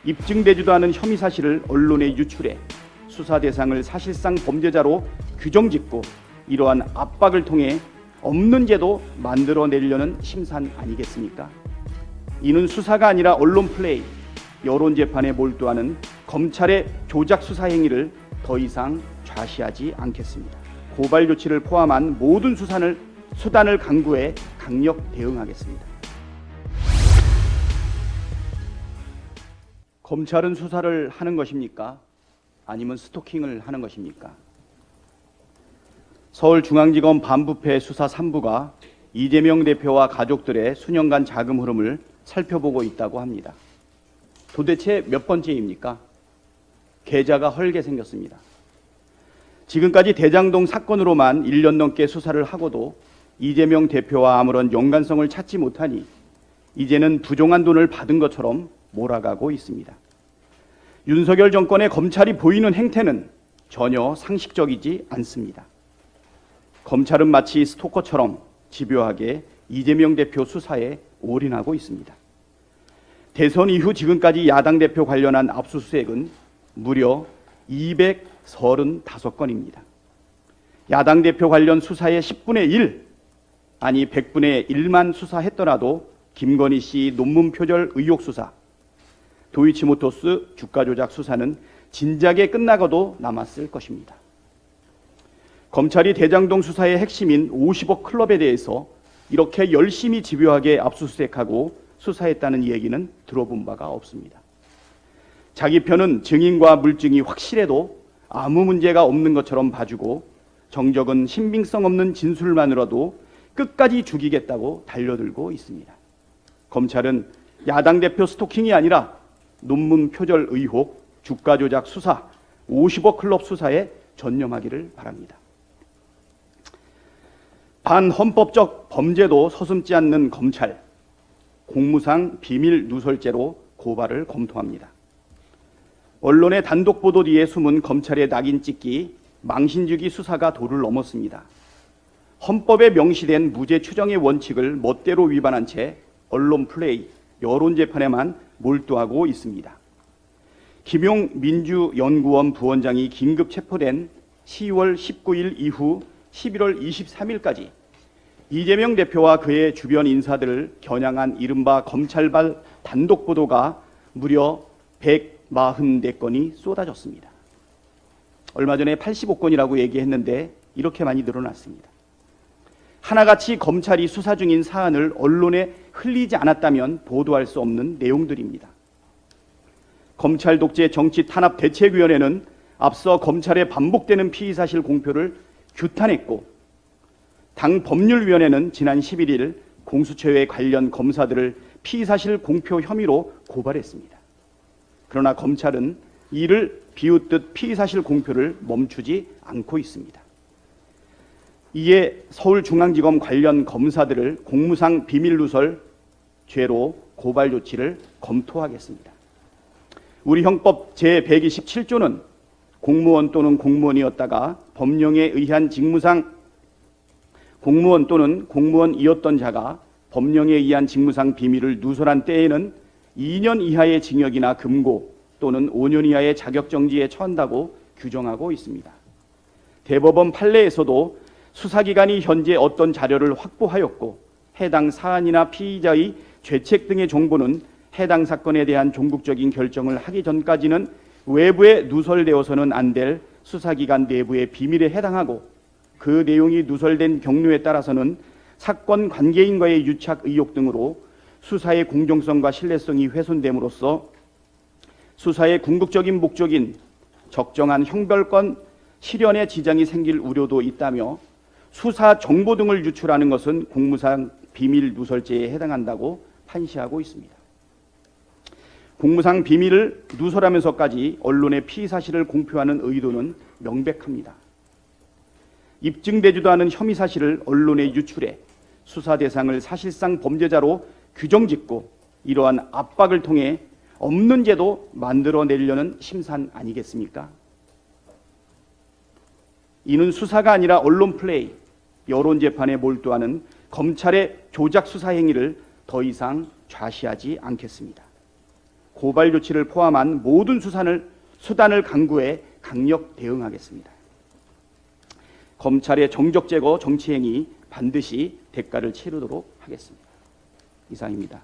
입증되지도 않은 혐의 사실을 언론에 유출해 수사 대상을 사실상 범죄자로 규정짓고 이러한 압박을 통해 없는 죄도 만들어내려는 심산 아니겠습니까? 이는 수사가 아니라 언론 플레이, 여론 재판에 몰두하는 검찰의 조작 수사 행위를 더 이상 좌시하지 않겠습니다. 고발 조치를 포함한 모든 수단을 강구해 강력 대응하겠습니다. 검찰은 수사를 하는 것입니까? 아니면 스토킹을 하는 것입니까? 서울중앙지검 반부패 수사 3부가 이재명 대표와 가족들의 수년간 자금 흐름을 살펴보고 있다고 합니다. 도대체 몇 번째입니까? 계좌가 헐게 생겼습니다. 지금까지 대장동 사건으로만 1년 넘게 수사를 하고도 이재명 대표와 아무런 연관성을 찾지 못하니 이제는 부정한 돈을 받은 것처럼 몰아가고 있습니다. 윤석열 정권의 검찰이 보이는 행태는 전혀 상식적이지 않습니다. 검찰은 마치 스토커처럼 집요하게 이재명 대표 수사에 올인하고 있습니다. 대선 이후 지금까지 야당 대표 관련한 압수수색은 무려 235건입니다. 야당 대표 관련 수사의 10분의 1, 아니 100분의 1만 수사했더라도 김건희 씨 논문 표절 의혹 수사, 도이치모터스 주가 조작 수사는 진작에 끝나고도 남았을 것입니다. 검찰이 대장동 수사의 핵심인 50억 클럽에 대해서 이렇게 열심히 집요하게 압수수색하고 수사했다는 얘기는 들어본 바가 없습니다. 자기 편은 증인과 물증이 확실해도 아무 문제가 없는 것처럼 봐주고 정적은 신빙성 없는 진술만으로도 끝까지 죽이겠다고 달려들고 있습니다. 검찰은 야당 대표 스토킹이 아니라 논문 표절 의혹, 주가 조작 수사, 50억 클럽 수사에 전념하기를 바랍니다. 반헌법적 범죄도 서슴지 않는 검찰, 공무상 비밀 누설죄로 고발을 검토합니다. 언론의 단독 보도 뒤에 숨은 검찰의 낙인 찍기, 망신주기 수사가 도를 넘었습니다. 헌법에 명시된 무죄 추정의 원칙을 멋대로 위반한 채 언론 플레이, 여론 재판에만 몰두하고 있습니다. 김용 민주연구원 부원장이 긴급 체포된 10월 19일 이후 11월 23일까지 이재명 대표와 그의 주변 인사들을 겨냥한 이른바 검찰발 단독 보도가 무려 144건이 쏟아졌습니다. 얼마 전에 85건이라고 얘기했는데 이렇게 많이 늘어났습니다. 하나같이 검찰이 수사 중인 사안을 언론에 흘리지 않았다면 보도할 수 없는 내용들입니다. 검찰 독재 정치 탄압 대책위원회는 앞서 검찰의 반복되는 피의사실 공표를 규탄했고, 당 법률위원회는 지난 11일 공수처의 관련 검사들을 피의사실 공표 혐의로 고발했습니다. 그러나 검찰은 이를 비웃듯 피의사실 공표를 멈추지 않고 있습니다. 이에 서울중앙지검 관련 검사들을 공무상 비밀누설 죄로 고발 조치를 검토하겠습니다. 우리 형법 제127조는 공무원 또는 공무원이었다가 법령에 의한 직무상 공무원 또는 공무원이었던 자가 법령에 의한 직무상 비밀을 누설한 때에는 2년 이하의 징역이나 금고 또는 5년 이하의 자격정지에 처한다고 규정하고 있습니다. 대법원 판례에서도 수사기관이 현재 어떤 자료를 확보하였고 해당 사안이나 피의자의 죄책 등의 정보는 해당 사건에 대한 종국적인 결정을 하기 전까지는 외부에 누설되어서는 안 될 수사기관 내부의 비밀에 해당하고, 그 내용이 누설된 경로에 따라서는 사건 관계인과의 유착 의혹 등으로 수사의 공정성과 신뢰성이 훼손됨으로써 수사의 궁극적인 목적인 적정한 형벌권 실현에 지장이 생길 우려도 있다며 수사 정보 등을 유출하는 것은 공무상 비밀 누설죄에 해당한다고 판시하고 있습니다. 공무상 비밀을 누설하면서까지 언론의 피의사실을 공표하는 의도는 명백합니다. 입증되지도 않은 혐의 사실을 언론에 유출해 수사 대상을 사실상 범죄자로 규정짓고 이러한 압박을 통해 없는 죄도 만들어내려는 심산 아니겠습니까? 이는 수사가 아니라 언론 플레이, 여론 재판에 몰두하는 검찰의 조작 수사 행위를 더 이상 좌시하지 않겠습니다. 고발 조치를 포함한 모든 수단을 강구해 강력 대응하겠습니다. 검찰의 정적 제거 정치행위 반드시 대가를 치르도록 하겠습니다. 이상입니다.